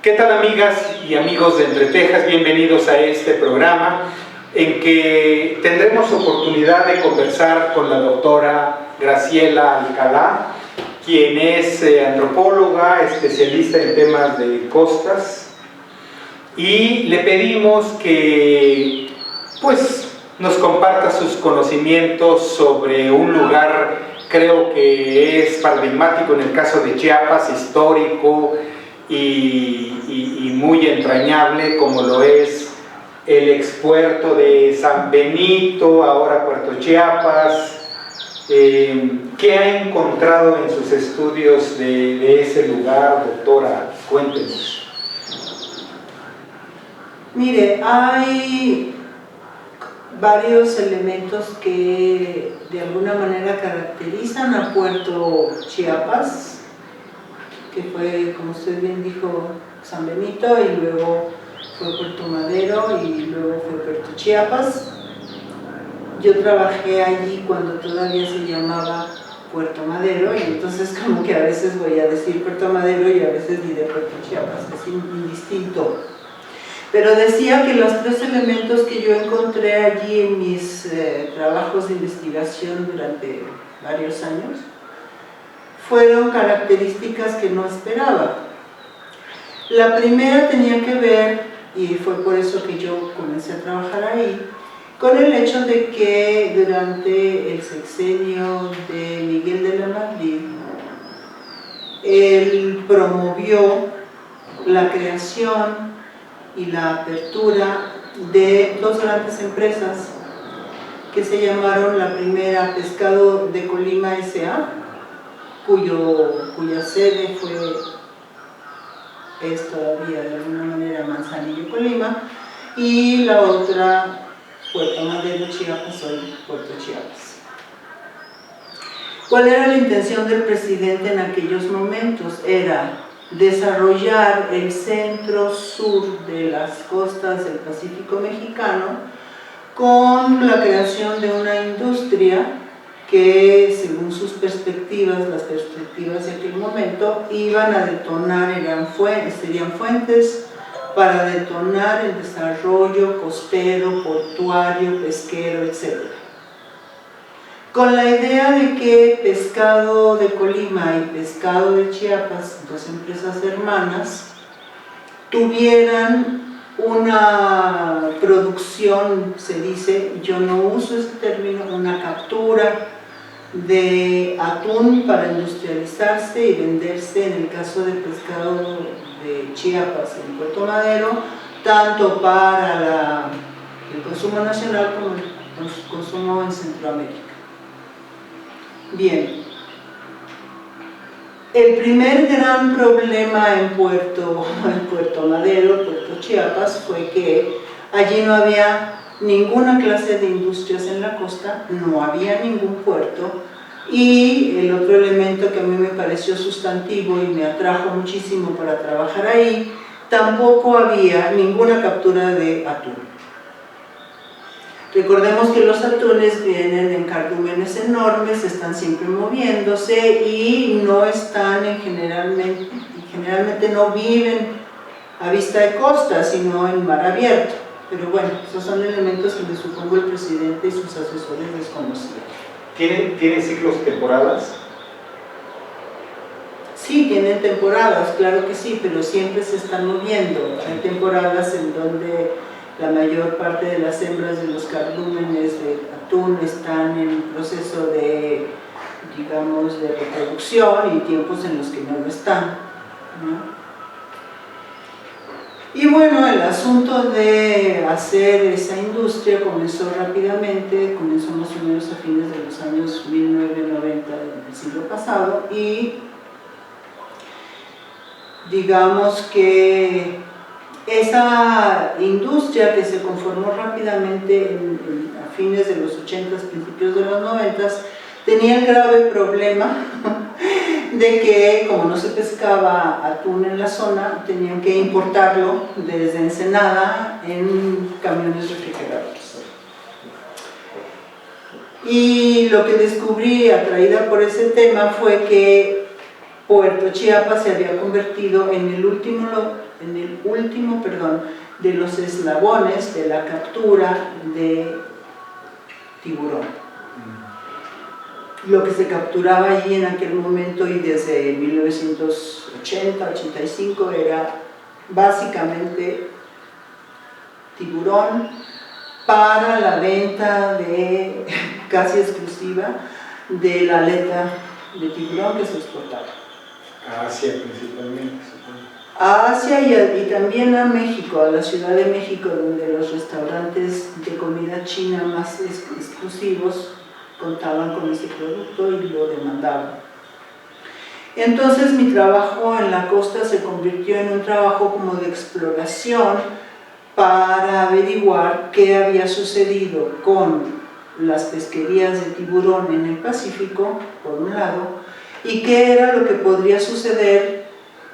¿Qué tal, amigas y amigos de Entre Tejas? Bienvenidos a este programa en que tendremos oportunidad de conversar con la doctora Graciela Alcalá, quien es antropóloga, especialista en temas de costas, y le pedimos que nos comparta sus conocimientos sobre un lugar, creo que es paradigmático en el caso de Chiapas, histórico y muy entrañable, como lo es el expuerto de San Benito, ahora Puerto Chiapas. ¿Qué ha encontrado en sus estudios de ese lugar, doctora? Cuéntenos. Mire, hay varios elementos que de alguna manera caracterizan a Puerto Chiapas, que fue, como usted bien dijo, San Benito, y luego fue Puerto Madero, y luego fue Puerto Chiapas. Yo trabajé allí cuando todavía se llamaba Puerto Madero, y entonces como que a veces voy a decir Puerto Madero y a veces diré Puerto Chiapas, es indistinto. Pero decía que los tres elementos que yo encontré allí en mis trabajos de investigación durante varios años fueron características que no esperaba. La primera tenía que ver, y fue por eso que yo comencé a trabajar ahí, con el hecho de que durante el sexenio de Miguel de la Madrid, él promovió la creación y la apertura de dos grandes empresas que se llamaron la primera Pescado de Colima S.A., cuya sede es todavía de alguna manera Manzanillo, Colima, y la otra Puerto Madero, Chiapas, hoy Puerto Chiapas. ¿Cuál era la intención del presidente en aquellos momentos? Era desarrollar el centro-sur de las costas del Pacífico mexicano con la creación de una industria que, según sus perspectivas, las perspectivas de aquel momento, iban a detonar, serían fuentes para detonar el desarrollo costero, portuario, pesquero, etc. Con la idea de que Pescado de Colima y Pescado de Chiapas, dos empresas hermanas, tuvieran una producción, se dice, yo no uso ese término, una captura de atún para industrializarse y venderse, en el caso del pescado de Chiapas en Puerto Madero, tanto para el consumo nacional como el consumo en Centroamérica. Bien, el primer gran problema en Puerto Madero, Puerto Chiapas, fue que allí no había ninguna clase de industrias en la costa, no había ningún puerto, y el otro elemento que a mí me pareció sustantivo y me atrajo muchísimo para trabajar ahí, tampoco había ninguna captura de atún. Recordemos que los atunes vienen en cardúmenes enormes, están siempre moviéndose y no están generalmente no viven a vista de costa, sino en mar abierto. Pero bueno, esos son elementos que me supongo el presidente y sus asesores desconocían. ¿Tienen ciclos, temporadas? Sí, tienen temporadas, claro que sí, pero siempre se están moviendo. Hay temporadas en donde la mayor parte de las hembras de los cardúmenes de atún están en proceso de, digamos, de reproducción, y tiempos en los que no lo están, ¿no? Y bueno, el asunto de hacer esa industria comenzó rápidamente, comenzó más o menos a fines de los años 1990 del siglo pasado, y digamos que esa industria, que se conformó rápidamente a fines de los 80s, principios de los 90s, tenía el grave problema de que, como no se pescaba atún en la zona, tenían que importarlo desde Ensenada en camiones refrigerados. Y lo que descubrí, atraída por ese tema, fue que Puerto Chiapas se había convertido en el último último, de los eslabones de la captura de tiburón. Lo que se capturaba allí en aquel momento y desde 1980-85 era básicamente tiburón para la venta casi exclusiva de la aleta de tiburón que se exportaba. A Asia principalmente, supongo. A Asia y también a México, a la Ciudad de México, donde los restaurantes de comida china más exclusivos contaban con ese producto y lo demandaban. Entonces mi trabajo en la costa se convirtió en un trabajo como de exploración para averiguar qué había sucedido con las pesquerías de tiburón en el Pacífico, por un lado, y qué era lo que podría suceder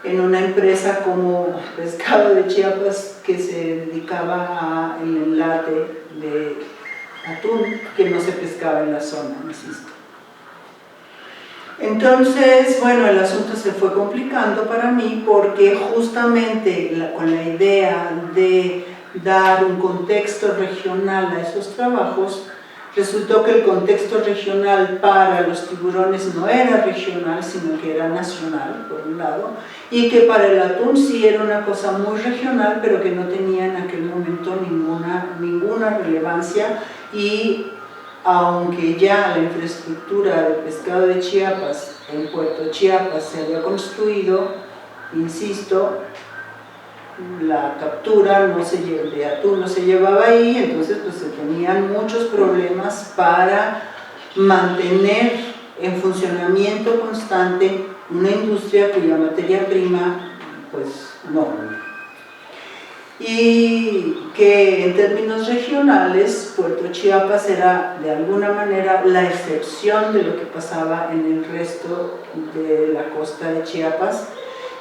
en una empresa como Pescado de Chiapas, que se dedicaba al enlate de atún que no se pescaba en la zona, insisto. Entonces, bueno, el asunto se fue complicando para mí porque justamente con la idea de dar un contexto regional a esos trabajos, resultó que el contexto regional para los tiburones no era regional, sino que era nacional, por un lado, y que para el atún sí era una cosa muy regional, pero que no tenía en aquel momento ninguna relevancia, y aunque ya la infraestructura de pescado de Chiapas en Puerto Chiapas se había construido, insisto, la captura de atún no se llevaba ahí, entonces pues se tenían muchos problemas para mantener en funcionamiento constante una industria cuya materia prima pues no. Y que en términos regionales Puerto Chiapas era de alguna manera la excepción de lo que pasaba en el resto de la costa de Chiapas,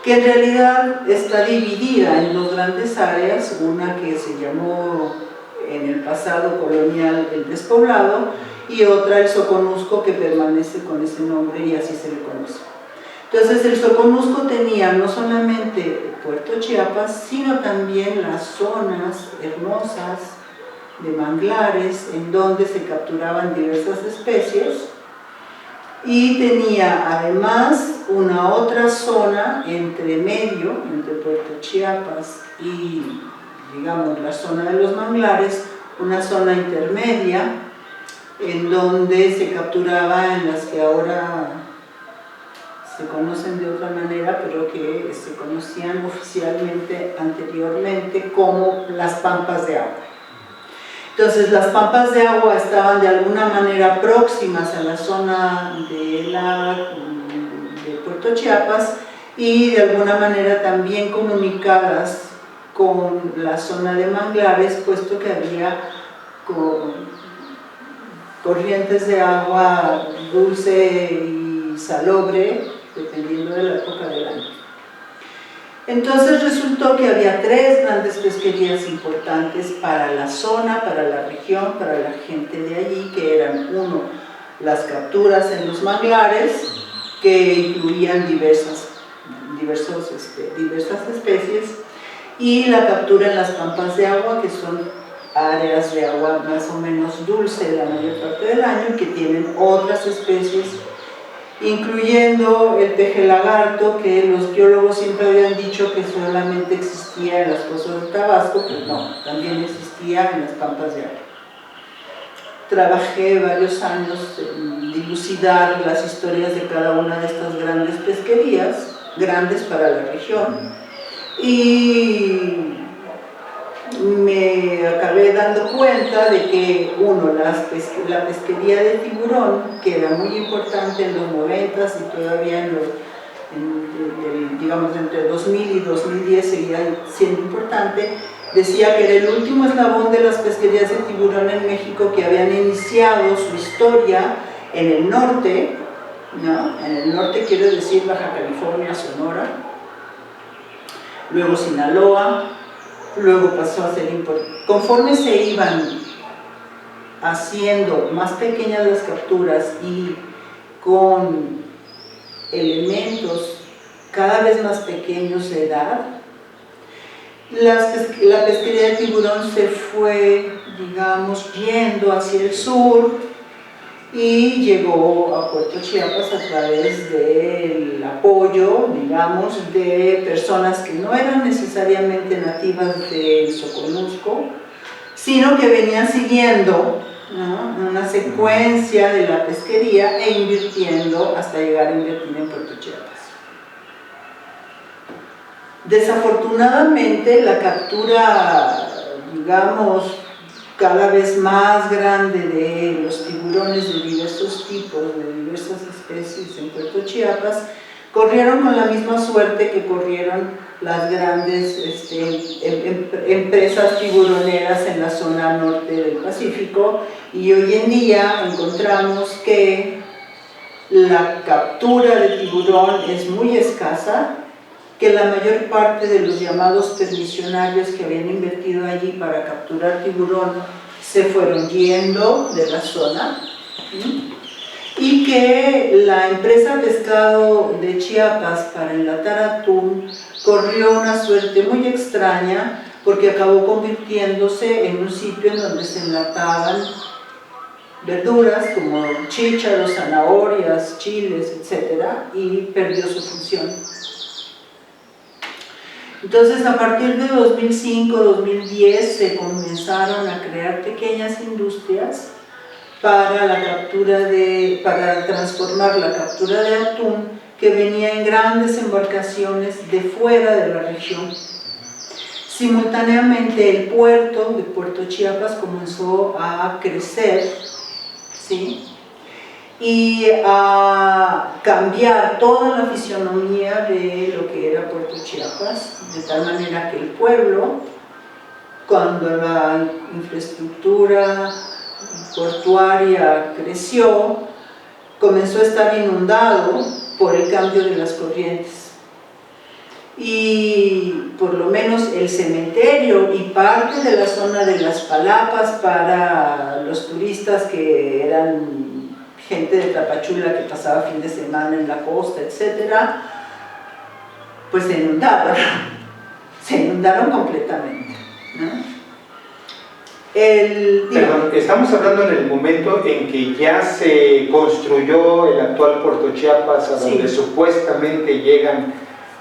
que en realidad está dividida en dos grandes áreas, una que se llamó en el pasado colonial el Despoblado y otra el Soconusco, que permanece con ese nombre y así se le conoce. Entonces el Soconusco tenía no solamente Puerto Chiapas, sino también las zonas hermosas de manglares en donde se capturaban diversas especies, y tenía además una otra zona entre Puerto Chiapas y, digamos, la zona de los manglares, una zona intermedia en donde se capturaba en las que ahora se conocen de otra manera, pero que se conocían oficialmente anteriormente como las pampas de agua. Entonces las pampas de agua estaban de alguna manera próximas a la zona de Puerto Chiapas y de alguna manera también comunicadas con la zona de manglares, puesto que había corrientes de agua dulce y salobre, dependiendo de la época del año. Entonces resultó que había tres grandes pesquerías importantes para la zona, para la región, para la gente de allí, que eran, uno, las capturas en los manglares, que incluían diversas especies, y la captura en las pampas de agua, que son áreas de agua más o menos dulce la mayor parte del año, y que tienen otras especies, incluyendo el pejelagarto, que los biólogos siempre habían dicho que solamente existía en las costas de Tabasco, pero no, también existía en las pampas de agua. Trabajé varios años en dilucidar las historias de cada una de estas grandes pesquerías, grandes para la región, y me acabé dando cuenta de que, uno, la pesquería de tiburón, que era muy importante en los 90s y todavía digamos entre 2000 y 2010 seguía siendo importante, decía que era el último eslabón de las pesquerías de tiburón en México que habían iniciado su historia en el norte, ¿no? En el norte quiero decir Baja California, Sonora, luego Sinaloa, luego pasó a ser importante. Conforme se iban haciendo más pequeñas las capturas y con elementos cada vez más pequeños de edad, La pesquería de tiburón se fue, digamos, yendo hacia el sur y llegó a Puerto Chiapas a través del apoyo, digamos, de personas que no eran necesariamente nativas del Soconusco, sino que venían siguiendo, ¿no?, una secuencia de la pesquería e invirtiendo hasta llegar a invertir en Puerto Chiapas. Desafortunadamente, la captura, digamos, cada vez más grande de los tiburones de diversos tipos, de diversas especies en Puerto Chiapas, corrieron con la misma suerte que corrieron las grandes empresas tiburoneras en la zona norte del Pacífico, y hoy en día encontramos que la captura de tiburón es muy escasa, que la mayor parte de los llamados permisionarios que habían invertido allí para capturar tiburón se fueron yendo de la zona, ¿sí?, y que la empresa Pescado de Chiapas para enlatar atún corrió una suerte muy extraña, porque acabó convirtiéndose en un sitio en donde se enlataban verduras como chícharos, zanahorias, chiles, etc., y perdió su función. Entonces, a partir de 2005-2010 se comenzaron a crear pequeñas industrias para transformar la captura de atún, que venía en grandes embarcaciones de fuera de la región. Simultáneamente, el puerto de Puerto Chiapas comenzó a crecer, ¿sí?, y a cambiar toda la fisionomía de lo que era Puerto Chiapas, de tal manera que el pueblo, cuando la infraestructura portuaria creció, comenzó a estar inundado por el cambio de las corrientes. Y por lo menos el cementerio y parte de la zona de las palapas para los turistas que eran gente de Tapachula que pasaba fin de semana en la costa, etcétera, pues se inundaron completamente, ¿no? Perdón, estamos hablando en el momento en que ya se construyó el actual Puerto Chiapas, a donde sí, supuestamente llegan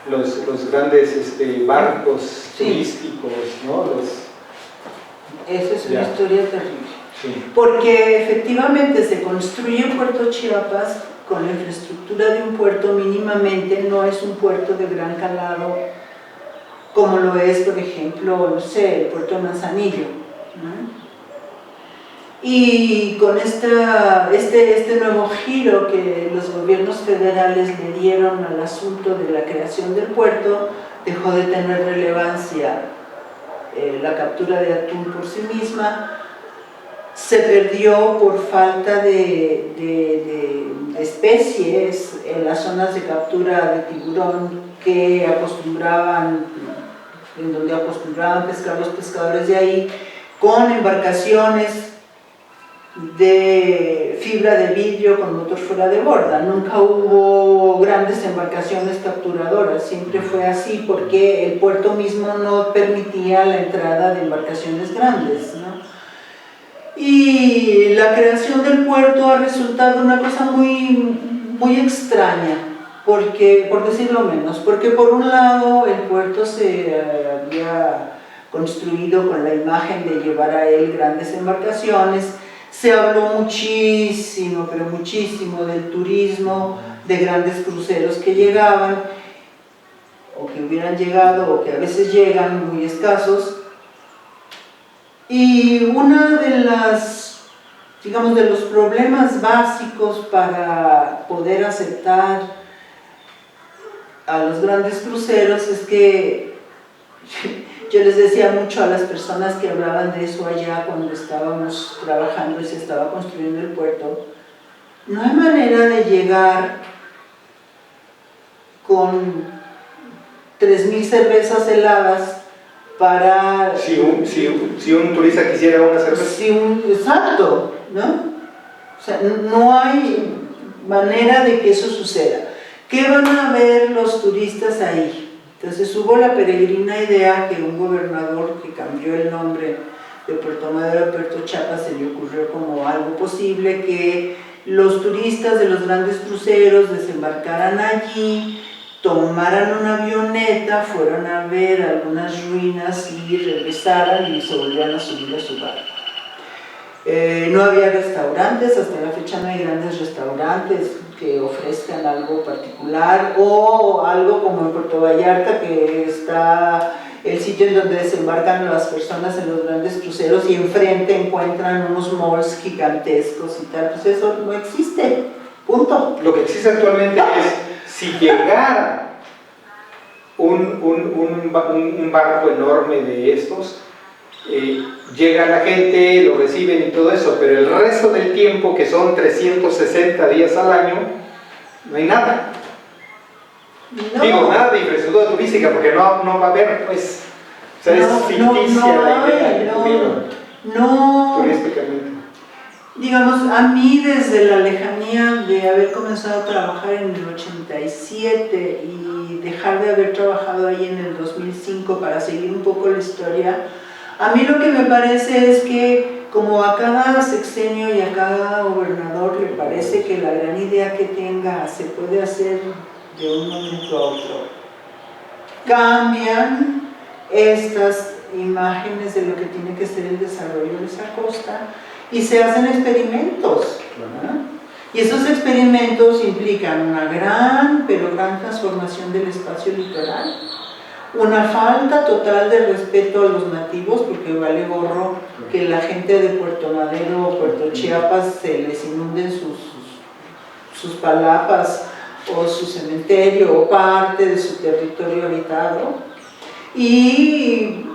los grandes barcos, sí, turísticos, ¿no? Esa es una historia terrible. Sí. Porque efectivamente se construye Puerto Chiapas con la infraestructura de un puerto mínimamente, no es un puerto de gran calado como lo es, por ejemplo, no sé, el puerto de Manzanillo, ¿no? Y con este nuevo giro que los gobiernos federales le dieron al asunto de la creación del puerto, dejó de tener relevancia la captura de atún por sí misma, se perdió por falta de especies en las zonas de captura de tiburón en donde acostumbraban pescar los pescadores de ahí, con embarcaciones de fibra de vidrio con motor fuera de borda. Nunca hubo grandes embarcaciones capturadoras, siempre fue así porque el puerto mismo no permitía la entrada de embarcaciones grandes, ¿no? Y la creación del puerto ha resultado una cosa muy, muy extraña, porque, por decirlo menos, porque por un lado el puerto se había construido con la imagen de llevar a él grandes embarcaciones. Se habló muchísimo, pero muchísimo del turismo, de grandes cruceros que llegaban, o que hubieran llegado, o que a veces llegan, muy escasos. Y una de las, digamos, de los problemas básicos para poder aceptar a los grandes cruceros es que yo les decía mucho a las personas que hablaban de eso allá cuando estábamos trabajando y se estaba construyendo el puerto, no hay manera de llegar con 3,000 cervezas heladas para... Si un turista quisiera una cerveza. Exacto, ¿no? O sea, no hay manera de que eso suceda. ¿Qué van a ver los turistas ahí? Entonces hubo la peregrina idea que un gobernador que cambió el nombre de Puerto Madero a Puerto Chiapas se le ocurrió como algo posible que los turistas de los grandes cruceros desembarcaran allí, tomaran una avioneta, fueran a ver algunas ruinas y regresaran y se volvieran a subir a su barco. No había restaurantes, hasta la fecha no hay grandes restaurantes que ofrezcan algo particular, o algo como en Puerto Vallarta, que está el sitio en donde desembarcan las personas en los grandes cruceros y enfrente encuentran unos malls gigantescos y tal. Pues eso no existe, punto. Lo que existe actualmente es, si llegara un barco enorme de estos, llega la gente, lo reciben y todo eso, pero el resto del tiempo, que son 360 días al año, no hay nada. No. Digo, nada de infraestructura turística, porque no va a haber, pues, o sea, es ficticia la idea que tuvieron turísticamente. Digamos, a mí desde la lejanía de haber comenzado a trabajar en el 87 y dejar de haber trabajado ahí en el 2005 para seguir un poco la historia, a mí lo que me parece es que como a cada sexenio y a cada gobernador le parece que la gran idea que tenga se puede hacer de un momento a otro, cambian estas imágenes de lo que tiene que ser el desarrollo de esa costa y se hacen experimentos, ¿no? Y esos experimentos implican una gran transformación del espacio litoral, una falta total de respeto a los nativos, porque vale gorro que la gente de Puerto Madero o Puerto Chiapas se les inunden sus palapas o su cementerio o parte de su territorio habitado, y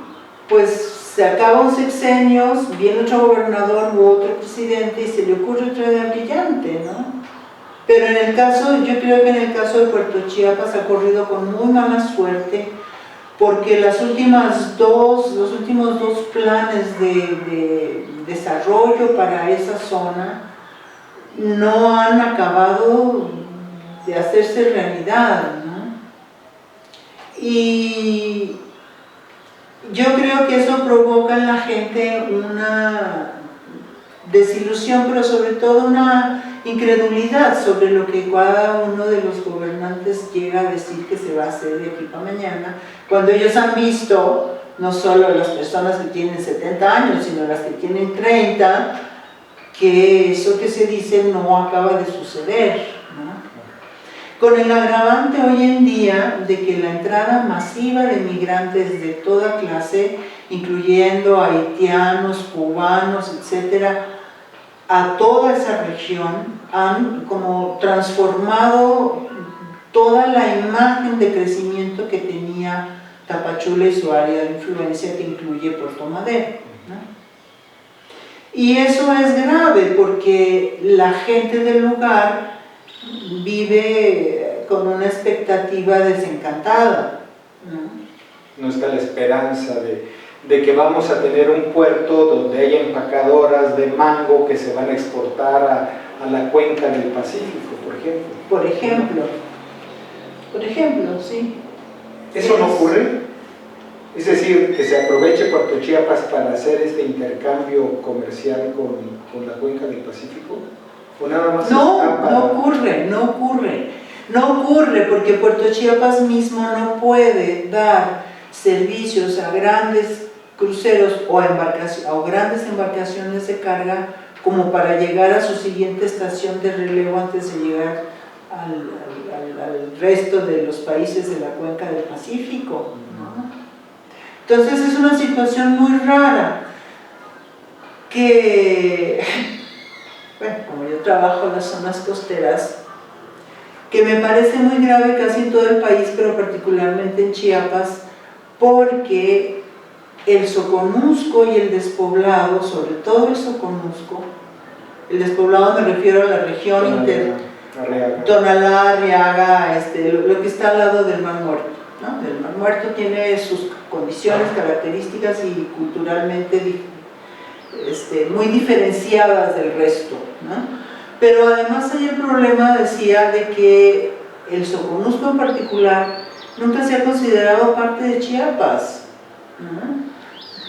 pues se acaban sexenios, viene otro gobernador u otro presidente y se le ocurre otra idea brillante, ¿no? Pero en el caso, yo creo que en el caso de Puerto Chiapas ha corrido con muy mala suerte, porque los últimos dos planes de desarrollo para esa zona no han acabado de hacerse realidad, ¿no? Y yo creo que eso provoca en la gente una desilusión, pero sobre todo una incredulidad sobre lo que cada uno de los gobernantes llega a decir que se va a hacer de aquí para mañana, cuando ellos han visto, no solo las personas que tienen 70 años, sino las que tienen 30, que eso que se dice no acaba de suceder, ¿no? Con el agravante hoy en día de que la entrada masiva de migrantes de toda clase, incluyendo haitianos, cubanos, etcétera, a toda esa región, han como transformado toda la imagen de crecimiento que tenía Tapachula y su área de influencia, que incluye Puerto Madero, ¿no? Y eso es grave porque la gente del lugar vive con una expectativa desencantada, ¿no? No está la esperanza de que vamos a tener un puerto donde haya empacadoras de mango que se van a exportar a la cuenca del Pacífico, por ejemplo. Por ejemplo, sí. ¿Eso no ocurre? Es decir, que se aproveche Puerto Chiapas para hacer este intercambio comercial con la cuenca del Pacífico. ¿O nada más? No ocurre porque Puerto Chiapas mismo no puede dar servicios a grandes cruceros o grandes embarcaciones de carga como para llegar a su siguiente estación de relevo antes de llegar al resto de los países de la cuenca del Pacífico, ¿no? Entonces es una situación muy rara que, bueno, como yo trabajo en las zonas costeras, que me parece muy grave casi en todo el país, pero particularmente en Chiapas, porque el soconusco y el despoblado, sobre todo el soconusco, el despoblado me refiero a la región Tonalá, Arriaga, lo que está al lado del Mar Muerto, ¿no? El Mar Muerto tiene sus condiciones, características y culturalmente muy diferenciadas del resto, ¿no? Pero además hay el problema, decía, de que el soconusco en particular nunca se ha considerado parte de Chiapas, ¿no?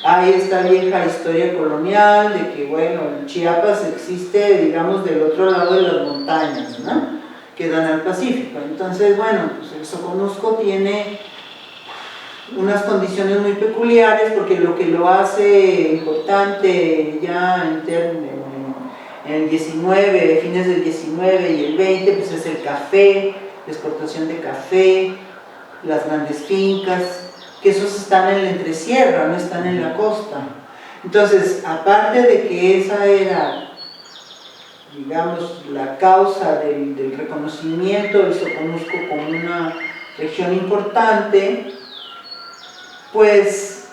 Hay esta vieja historia colonial de que, bueno, Chiapas existe, digamos, del otro lado de las montañas, ¿no?, que dan al Pacífico. Entonces, bueno, pues el Soconusco tiene unas condiciones muy peculiares, porque lo que lo hace importante ya en el 19, fines del 19 y el 20, pues es el café, la exportación de café, las grandes fincas, que esos están en la entresierra, no están en la costa. Entonces, aparte de que esa era, digamos, la causa del reconocimiento del Soconusco como una región importante, pues,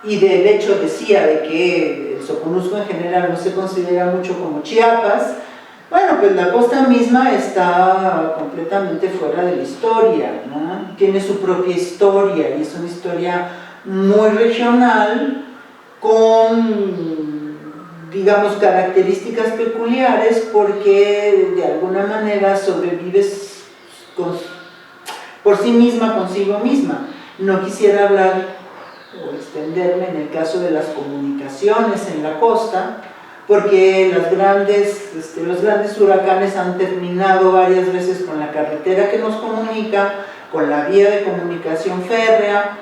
y de hecho decía de que el Soconusco en general no se considera mucho como Chiapas, bueno, pues la costa misma está completamente fuera de la historia, ¿no? Tiene su propia historia, y es una historia muy regional, con, digamos, características peculiares, porque de alguna manera sobrevives por sí misma, consigo misma. No quisiera hablar o extenderme en el caso de las comunicaciones en la costa, porque los grandes huracanes han terminado varias veces con la carretera que nos comunica, con la vía de comunicación férrea,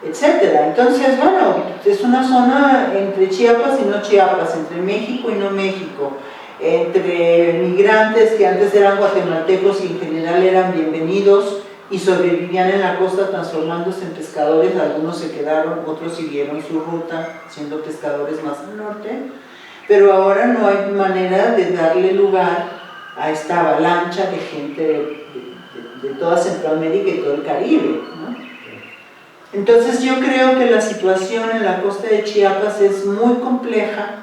etc. Entonces, bueno, es una zona entre Chiapas y no Chiapas, entre México y no México, entre migrantes que antes eran guatemaltecos y en general eran bienvenidos y sobrevivían en la costa transformándose en pescadores. Algunos se quedaron, otros siguieron su ruta siendo pescadores más al norte, pero ahora no hay manera de darle lugar a esta avalancha de gente de toda Centroamérica y todo el Caribe, ¿no? Entonces yo creo que la situación en la costa de Chiapas es muy compleja,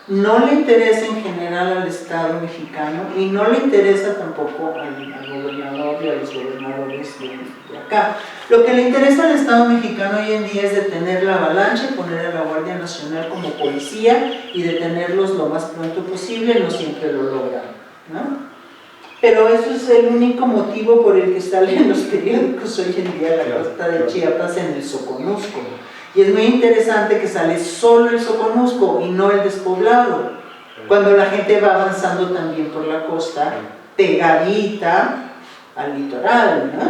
no le interesa en general al Estado mexicano y no le interesa tampoco al gobernador y a los gobernadores de acá. Lo que le interesa al Estado mexicano hoy en día es detener la avalancha, poner a la Guardia Nacional como policía y detenerlos lo más pronto posible. No siempre lo logran, ¿no? Pero eso es el único motivo por el que salen los periódicos hoy en día la costa de Chiapas en el Soconusco. Y es muy interesante que sale solo el Soconusco y no el despoblado, cuando la gente va avanzando también por la costa, pegadita al litoral, ¿no?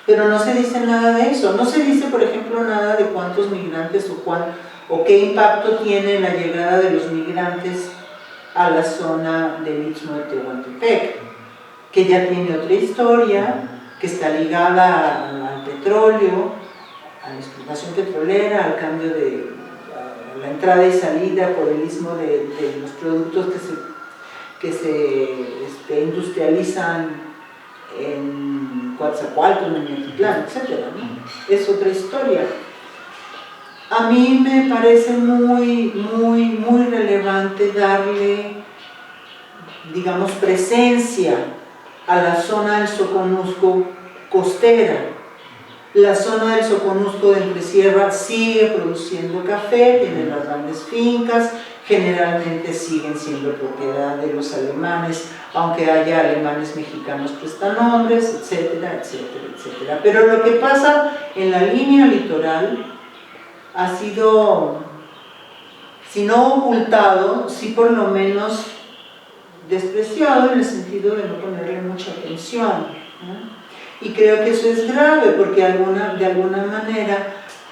Pero no se dice nada de eso. No se dice, por ejemplo, nada de cuántos migrantes o qué impacto tiene la llegada de los migrantes a la zona del Istmo de Tehuantepec, que ya tiene otra historia, que está ligada al petróleo, a la explotación petrolera, al cambio de la entrada y salida por el istmo de los productos que se industrializan en Coatzacoalcos, en Miatitlán, etc., ¿no? Es otra historia. A mí me parece muy relevante darle, digamos, presencia a la zona del Soconusco costera. La zona del Soconusco de Entresierra sigue produciendo café, tiene las grandes fincas, generalmente siguen siendo propiedad de los alemanes, aunque haya alemanes mexicanos prestanombres, etcétera, etcétera, etcétera. Pero lo que pasa en la línea litoral ha sido, si no ocultado, sí por lo menos despreciado, en el sentido de no ponerle mucha atención, ¿no? Y creo que eso es grave, porque de alguna manera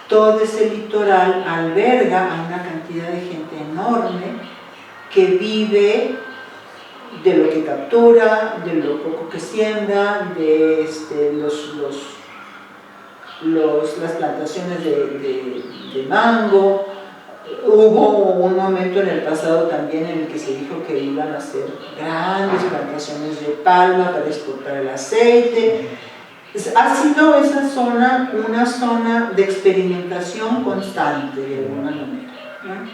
todo ese litoral alberga a una cantidad de gente enorme que vive de lo que captura, de lo poco que siembra, de las plantaciones de mango. Hubo un momento en el pasado también en el que se dijo que iban a hacer grandes plantaciones de palma para exportar el aceite. Ha sido esa zona una zona de experimentación constante, de alguna manera, ¿no?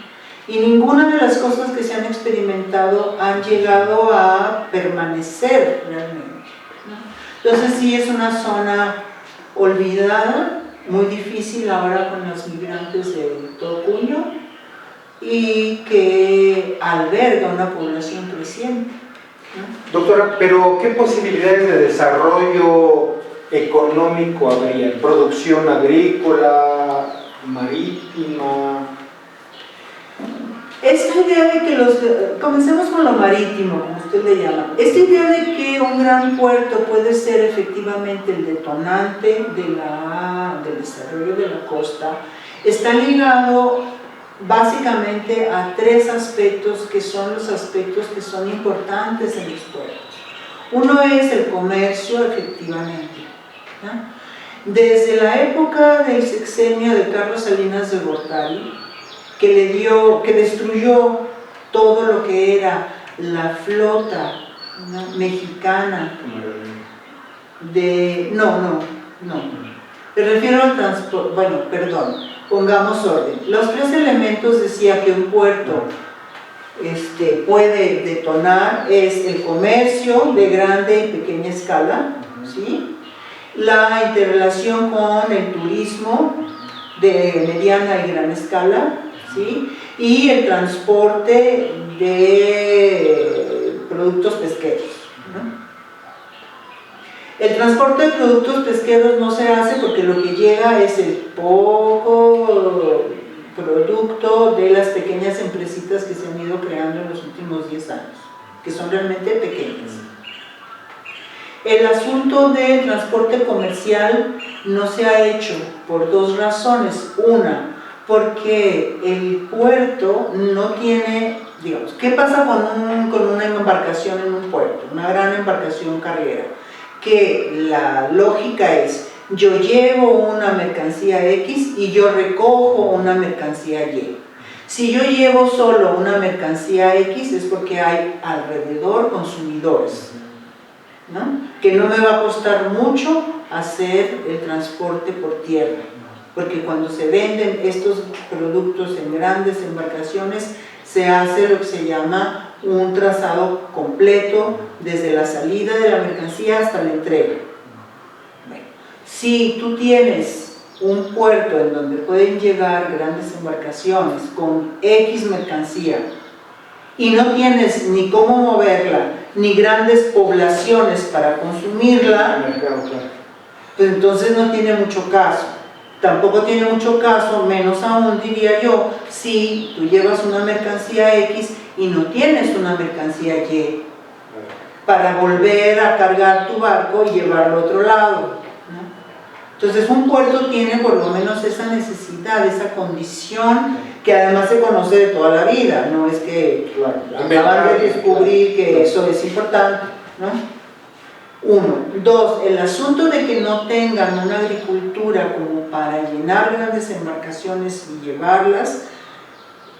Y ninguna de las cosas que se han experimentado han llegado a permanecer realmente, ¿no? Entonces sí es una zona olvidada, muy difícil ahora con los migrantes de Tocuyo, y que alberga una población creciente, ¿no? Doctora, pero ¿qué posibilidades de desarrollo económico habría? ¿Producción agrícola, marítima? Esta idea de que comencemos con lo marítimo, como usted le llama, esta idea de que un gran puerto puede ser efectivamente el detonante del desarrollo de la costa, está ligado básicamente a tres aspectos que son los aspectos que son importantes en los puertos. Uno es el comercio, efectivamente, ¿no? Desde la época del sexenio de Carlos Salinas de Gortari, que destruyó todo lo que era la flota, ¿no?, mexicana no, me refiero al transporte, bueno, perdón, pongamos orden. Los tres elementos decía que un puerto puede detonar es el comercio de grande y pequeña escala, ¿sí?, la interrelación con el turismo de mediana y gran escala, ¿sí?, y el transporte de productos pesqueros, ¿no? El transporte de productos pesqueros no se hace porque lo que llega es el poco producto de las pequeñas empresitas que se han ido creando en los últimos 10 años, que son realmente pequeñas. El asunto del transporte comercial no se ha hecho por dos razones. Una, porque el puerto no tiene, digamos, ¿qué pasa con una embarcación en un puerto? Una gran embarcación carguera, que la lógica es, yo llevo una mercancía X y yo recojo una mercancía Y. Si yo llevo solo una mercancía X es porque hay alrededor consumidores, ¿no?, que no me va a costar mucho hacer el transporte por tierra, porque cuando se venden estos productos en grandes embarcaciones se hace lo que se llama un trazado completo desde la salida de la mercancía hasta la entrega. Bueno, si tú tienes un puerto en donde pueden llegar grandes embarcaciones con X mercancía y no tienes ni cómo moverla, ni grandes poblaciones para consumirla, pues entonces no tiene mucho caso. Tampoco tiene mucho caso, menos aún diría yo, si tú llevas una mercancía X y no tienes una mercancía Y para volver a cargar tu barco y llevarlo a otro lado, ¿no? Entonces un puerto tiene por lo menos esa necesidad, esa condición que además se conoce de toda la vida, no es que acaban de descubrir que eso es importante, ¿no? Uno. Dos, el asunto de que no tengan una agricultura como para llenar grandes embarcaciones y llevarlas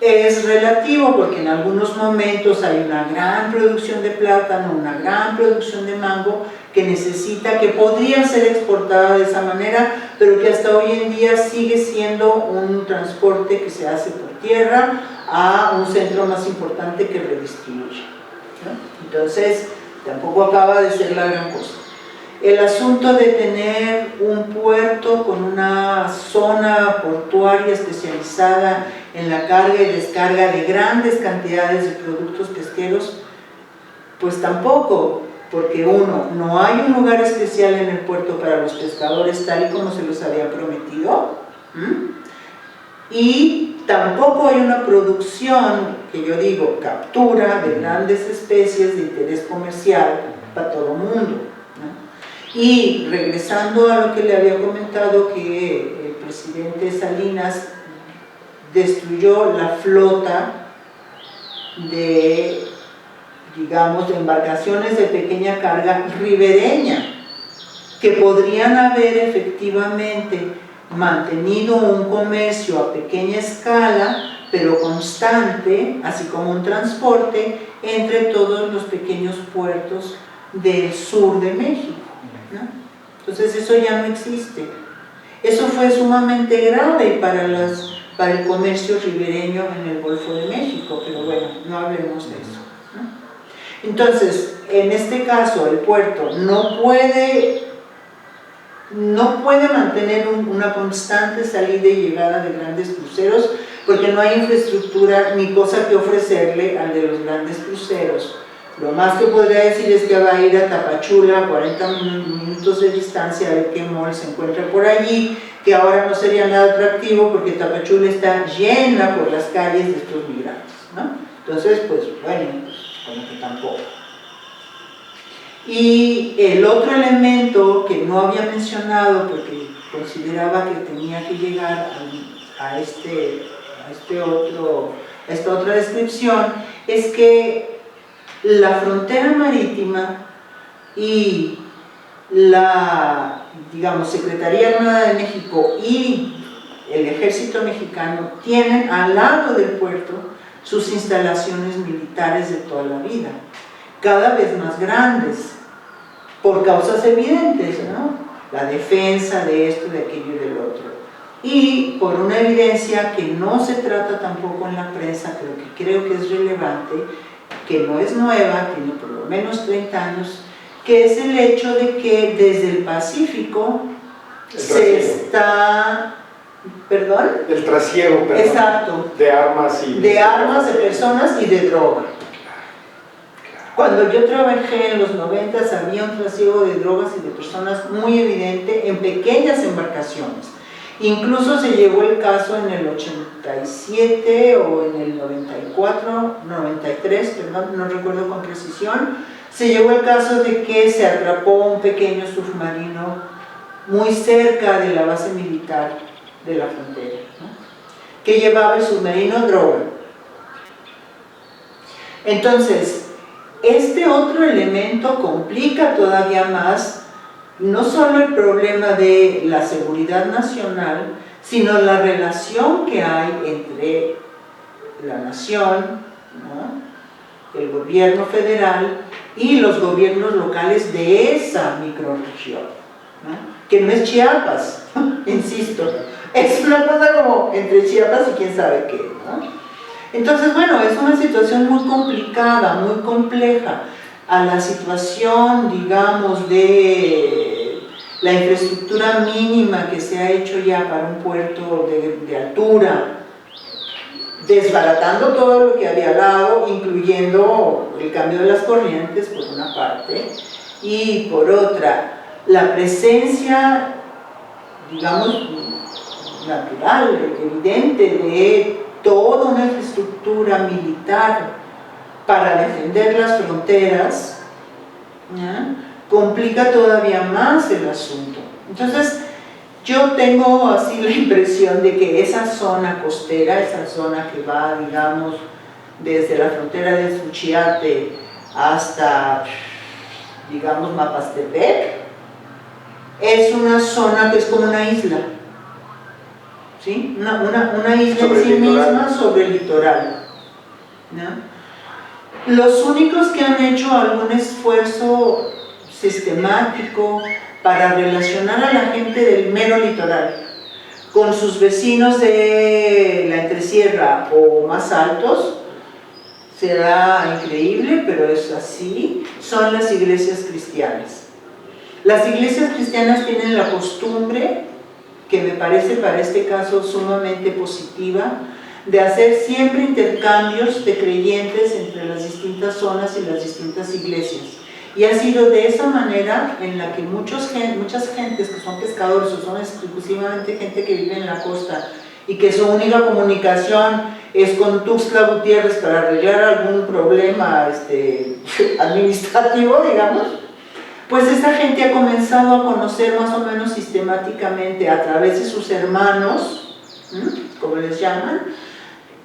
es relativo, porque en algunos momentos hay una gran producción de plátano, una gran producción de mango que podría ser exportada de esa manera, pero que hasta hoy en día sigue siendo un transporte que se hace por tierra a un centro más importante que redistribuye, ¿no? Entonces, tampoco acaba de ser la gran cosa. El asunto de tener un puerto con una zona portuaria especializada en la carga y descarga de grandes cantidades de productos pesqueros, pues tampoco, porque uno, no hay un lugar especial en el puerto para los pescadores tal y como se los había prometido, y tampoco hay una producción, que yo digo, captura de grandes especies de interés comercial para todo el mundo, ¿no? Y regresando a lo que le había comentado, que el presidente Salinas destruyó la flota de, digamos, de embarcaciones de pequeña carga ribereña, que podrían haber efectivamente mantenido un comercio a pequeña escala, pero constante, así como un transporte entre todos los pequeños puertos del sur de México, ¿no? Entonces eso ya no existe. Eso fue sumamente grave para el comercio ribereño en el Golfo de México, pero bueno, no hablemos de eso, ¿no? Entonces, en este caso, el puerto no puede mantener una constante salida y llegada de grandes cruceros, porque no hay infraestructura ni cosa que ofrecerle al de los grandes cruceros Lo más que podría decir es que va a ir a Tapachula a 40 minutos de distancia, a ver qué mall se encuentra por allí, que ahora no sería nada atractivo porque Tapachula está llena por las calles de estos migrantes, ¿no? Entonces, pues bueno, como que tampoco. Y el otro elemento que no había mencionado porque consideraba que tenía que llegar a esta otra descripción es que la frontera marítima y la, digamos, Secretaría Armada de México y el Ejército Mexicano tienen al lado del puerto sus instalaciones militares de toda la vida, cada vez más grandes, por causas evidentes, ¿no? La defensa de esto, de aquello y del otro. Y por una evidencia que no se trata tampoco en la prensa, pero que creo que es relevante, que no es nueva, tiene por lo menos 30 años, que es el hecho de que desde el Pacífico se está... ¿Perdón? El trasiego, perdón. Exacto. De armas y... De armas, de personas y de droga. Cuando yo trabajé en los 90 había un trasiego de drogas y de personas muy evidente en pequeñas embarcaciones. Incluso se llegó el caso en el 87 o en el 94, 93, perdón, no recuerdo con precisión, se llegó el caso de que se atrapó un pequeño submarino muy cerca de la base militar de la frontera, ¿no? Que llevaba el submarino droga. Entonces, este otro elemento complica todavía más no solo el problema de la seguridad nacional, sino la relación que hay entre la nación, ¿no?, el gobierno federal y los gobiernos locales de esa microrregión, ¿no?, que no es Chiapas, insisto, es una cosa como entre Chiapas y quién sabe qué, ¿no? Entonces, bueno, es una situación muy complicada, muy compleja. A la situación, digamos, de la infraestructura mínima que se ha hecho ya para un puerto de altura, desbaratando todo lo que había al lado, incluyendo el cambio de las corrientes, por una parte, y por otra, la presencia, digamos, natural, evidente, de toda una infraestructura militar para defender las fronteras, ¿ya?, complica todavía más el asunto. Entonces, yo tengo así la impresión de que esa zona costera, esa zona que va, digamos, desde la frontera de Suchiate hasta, digamos, Mapastepec, es una zona que es como una isla, ¿sí? Una isla en sí misma sobre el litoral, ¿no? Los únicos que han hecho algún esfuerzo sistemático para relacionar a la gente del mero litoral con sus vecinos de la entresierra o más altos, será increíble, pero es así, son las iglesias cristianas. Las iglesias cristianas tienen la costumbre, que me parece para este caso sumamente positiva, de hacer siempre intercambios de creyentes entre las distintas zonas y las distintas iglesias. Y ha sido de esa manera en la que muchas gentes que son pescadores o son exclusivamente gente que vive en la costa y que su única comunicación es con Tuxtla Gutiérrez para arreglar algún problema administrativo, digamos, pues esta gente ha comenzado a conocer más o menos sistemáticamente a través de sus hermanos, como les llaman,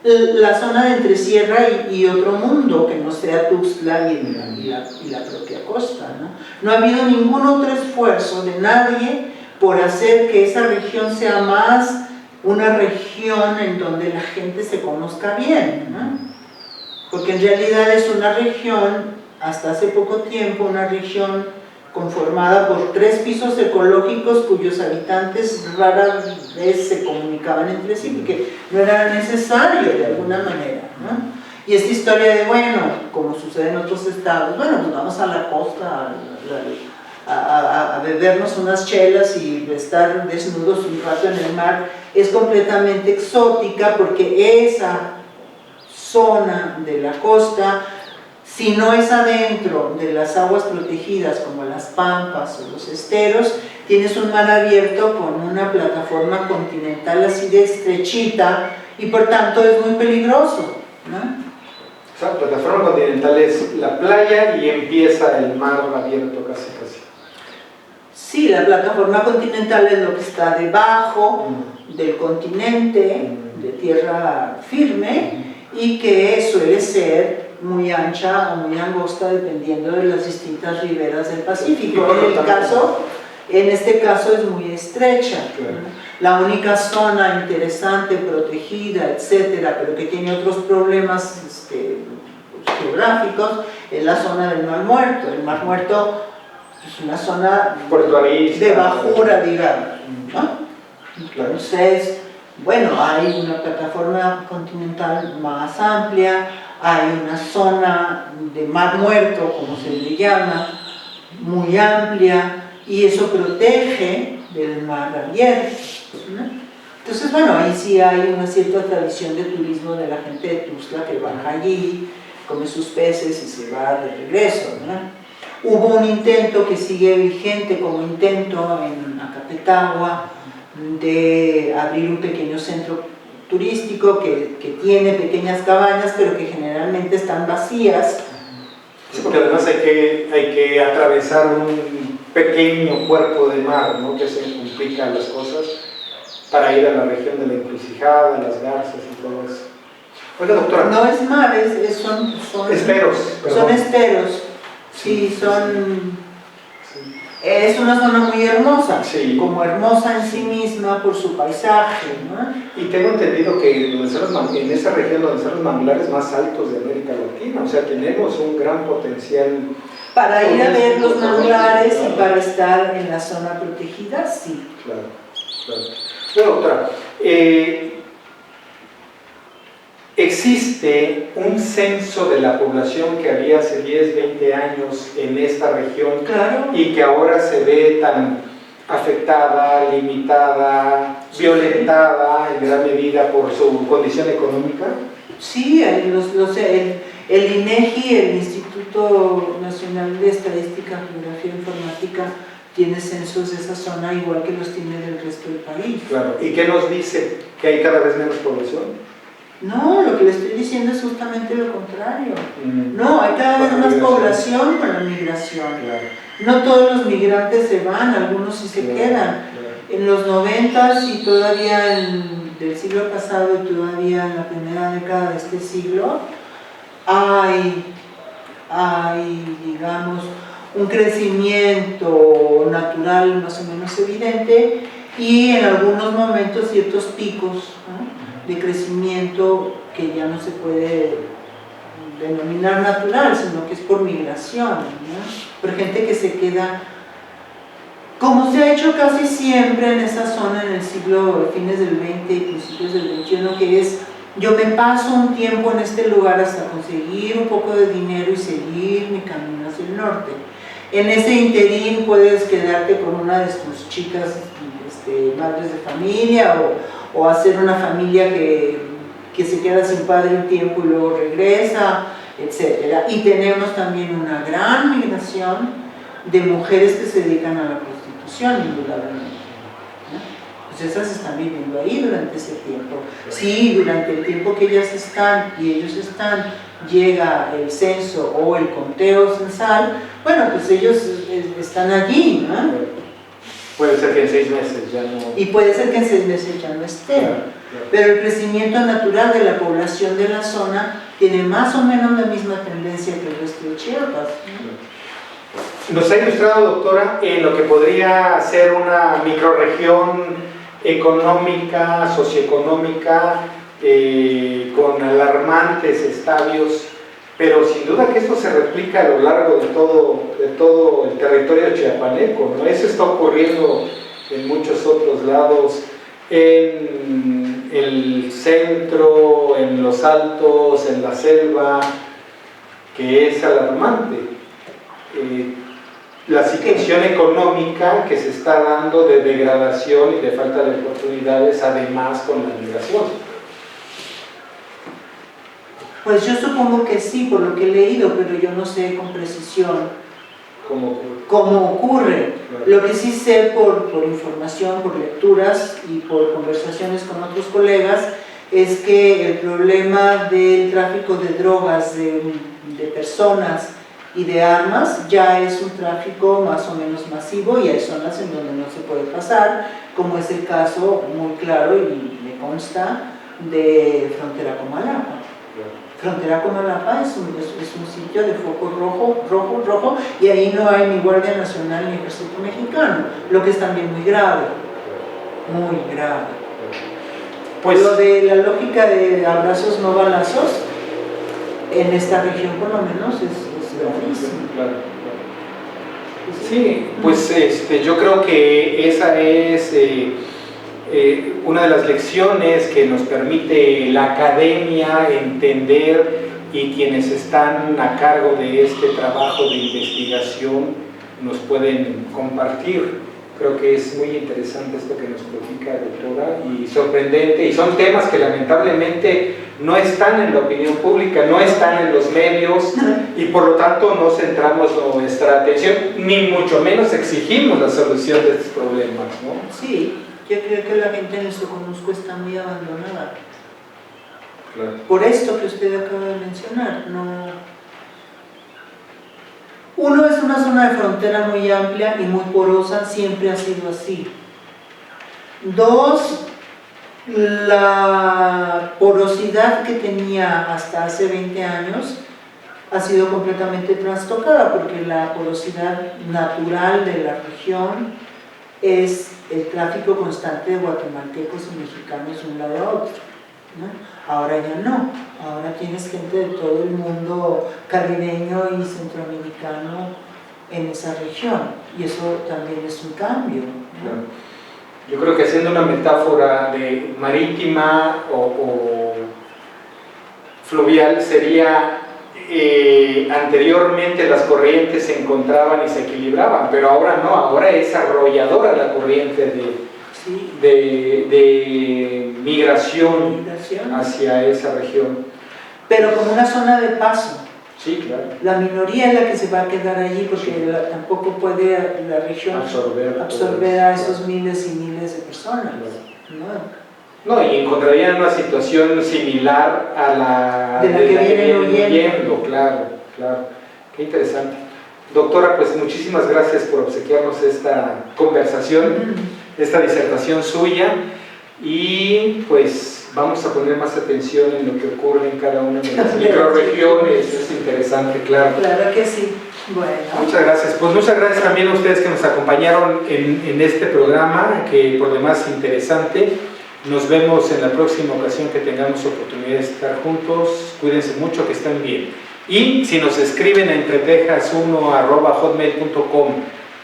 la zona de entresierra y otro mundo que no sea Tuxtla y la propia costa, ¿no? No ha habido ningún otro esfuerzo de nadie por hacer que esa región sea más una región en donde la gente se conozca bien, ¿no? Porque en realidad es una región, hasta hace poco tiempo, una región conformada por 3 pisos ecológicos cuyos habitantes rara vez se comunicaban entre sí, porque no era necesario de alguna manera, ¿no? Y esta historia de, bueno, como sucede en otros estados, bueno, pues vamos a la costa a bebernos unas chelas y estar desnudos un rato en el mar, es completamente exótica porque esa zona de la costa Si no es adentro de las aguas protegidas como las pampas o los esteros, tienes un mar abierto con una plataforma continental así de estrechita y por tanto es muy peligroso, ¿no? O sea, plataforma continental es la playa y empieza el mar abierto casi. Sí, la plataforma continental es lo que está debajo del continente, de tierra firme, y que suele ser muy ancha o muy angosta dependiendo de las distintas riberas del Pacífico. En este caso es muy estrecha. Claro. La única zona interesante, protegida, etcétera, pero que tiene otros problemas geográficos, es la zona del Mar Muerto. El Mar Muerto es una zona de bajura, digamos, ¿no? Entonces, bueno, hay una plataforma continental más amplia, hay una zona de Mar Muerto, como se le llama, muy amplia, y eso protege del mar abierto, ¿no? Entonces, bueno, ahí sí hay una cierta tradición de turismo de la gente de Tuxtla que baja allí, come sus peces y se va de regreso, ¿no? Hubo un intento que sigue vigente como intento en Acapetagua de abrir un pequeño centro turístico que tiene pequeñas cabañas pero que generalmente están vacías. Sí, porque además hay que atravesar un pequeño cuerpo de mar, ¿no? Que se complican las cosas para ir a la región de la Encrucijada, las Garzas y todo eso. Oiga, doctora. No es mar, son esteros. Son esteros. Sí, es una zona muy hermosa, sí, como hermosa en sí misma por su paisaje, ¿no? Y tengo entendido que en esa región donde están los manglares más altos de América Latina, o sea, tenemos un gran potencial para ir a ver los manglares y para estar en la zona protegida, sí. Claro. Bueno, doctora, existe un censo de la población que había hace 10, 20 años en esta región, claro, y que ahora se ve tan afectada, limitada, violentada en gran medida por su condición económica. Sí, el INEGI, el Instituto Nacional de Estadística, Geografía e Informática, tiene censos de esa zona igual que los tiene del resto del país. Claro. ¿Y qué nos dice? ¿Que hay cada vez menos población? No, lo que le estoy diciendo es justamente lo contrario. No, hay cada vez más población con la migración. Claro. No todos los migrantes se van, algunos sí se quedan. Claro. En los 90s y todavía del siglo pasado y todavía en la primera década de este siglo, hay digamos, un crecimiento natural más o menos evidente y en algunos momentos ciertos picos, ¿no?, de crecimiento que ya no se puede denominar natural, sino que es por migración, ¿no?, por gente que se queda, como se ha hecho casi siempre en esa zona en el siglo, fines del 20 y principios del 21, que es: yo me paso un tiempo en este lugar hasta conseguir un poco de dinero y seguir mi camino hacia el norte. En ese interín puedes quedarte con una de tus chicas madres de familia o hacer una familia que se queda sin padre un tiempo y luego regresa, etc. Y tenemos también una gran migración de mujeres que se dedican a la prostitución, indudablemente. Pues esas están viviendo ahí durante ese tiempo. Sí, durante el tiempo que ellas están y ellos están, llega el censo o el conteo censal, bueno, pues ellos están allí, ¿no? Puede ser que en 6 meses ya no... Y puede ser que en 6 meses ya no estén. Claro. Pero el crecimiento natural de la población de la zona tiene más o menos la misma tendencia que el resto de Chiapas, ¿no? Nos ha ilustrado, doctora, en lo que podría ser una microrregión económica, socioeconómica, con alarmantes estadios, pero sin duda que esto se replica a lo largo de todo el territorio chiapaneco, ¿no? Eso está ocurriendo en muchos otros lados, en el centro, en los altos, en la selva, que es alarmante. La situación económica que se está dando de degradación y de falta de oportunidades, además con la migración. Pues yo supongo que sí, por lo que he leído, pero yo no sé con precisión cómo ocurre. Claro. Lo que sí sé por información, por lecturas y por conversaciones con otros colegas es que el problema del tráfico de drogas, de personas y de armas ya es un tráfico más o menos masivo, y hay zonas en donde no se puede pasar, como es el caso muy claro y me consta de Frontera Comalapa. Frontera Comalapa es un sitio de foco rojo, y ahí no hay ni Guardia Nacional ni Ejército Mexicano, lo que es también muy grave, muy grave. Pues lo de la lógica de abrazos no balazos, en esta región por lo menos es gravísimo. Claro. Sí, pues yo creo que esa es una de las lecciones que nos permite la academia entender, y quienes están a cargo de este trabajo de investigación nos pueden compartir. Creo que es muy interesante esto que nos platica, doctora, y sorprendente, y son temas que lamentablemente no están en la opinión pública, no están en los medios, y por lo tanto no centramos nuestra atención, ni mucho menos exigimos la solución de estos problemas, ¿no? Sí, yo creo que la gente en el Soconusco está muy abandonada. Claro. Por esto que usted acaba de mencionar, no... Uno, es una zona de frontera muy amplia y muy porosa, siempre ha sido así. Dos, la porosidad que tenía hasta hace 20 años ha sido completamente trastocada, porque la porosidad natural de la región es el tráfico constante de guatemaltecos y mexicanos de un lado a otro, ¿no? Ahora ya no, ahora tienes gente de todo el mundo caribeño y centroamericano en esa región, y eso también es un cambio, ¿no? Claro. Yo creo que haciendo una metáfora de marítima o fluvial sería, anteriormente las corrientes se encontraban y se equilibraban, pero ahora no, ahora es arrolladora la corriente de migración hacia esa región. Pero como una zona de paso. Sí, claro. La minoría es la que se va a quedar allí, porque sí, tampoco puede la región absorber a esos miles y miles de personas. Claro. No, y encontrarían una situación similar a la de la que vienen huyendo. Claro. Qué interesante. Doctora, pues muchísimas gracias por obsequiarnos esta conversación, esta disertación suya, y pues vamos a poner más atención en lo que ocurre en cada una de las microrregiones. Es interesante, claro. Claro que sí. Bueno. Muchas gracias. Pues muchas gracias también a ustedes que nos acompañaron en este programa, que por demás interesante. Nos vemos en la próxima ocasión que tengamos oportunidad de estar juntos. Cuídense mucho, que estén bien. Y si nos escriben a entretejas1@hotmail.com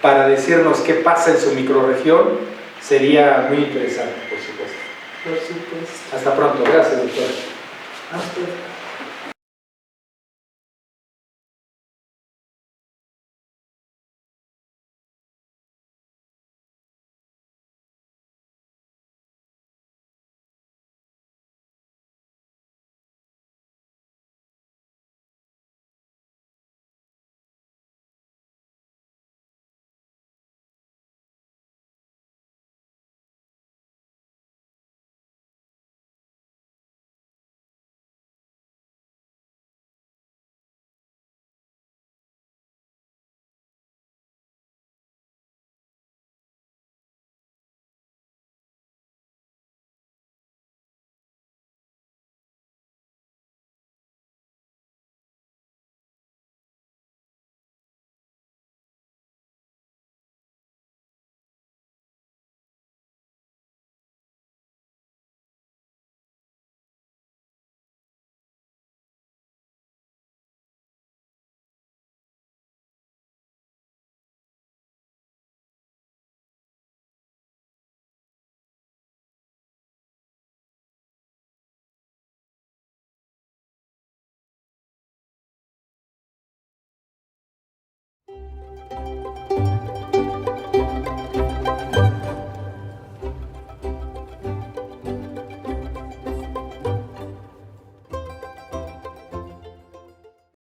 para decirnos qué pasa en su microrregión, sería muy interesante, por supuesto. Por supuesto. Hasta pronto. Gracias, doctor. A usted.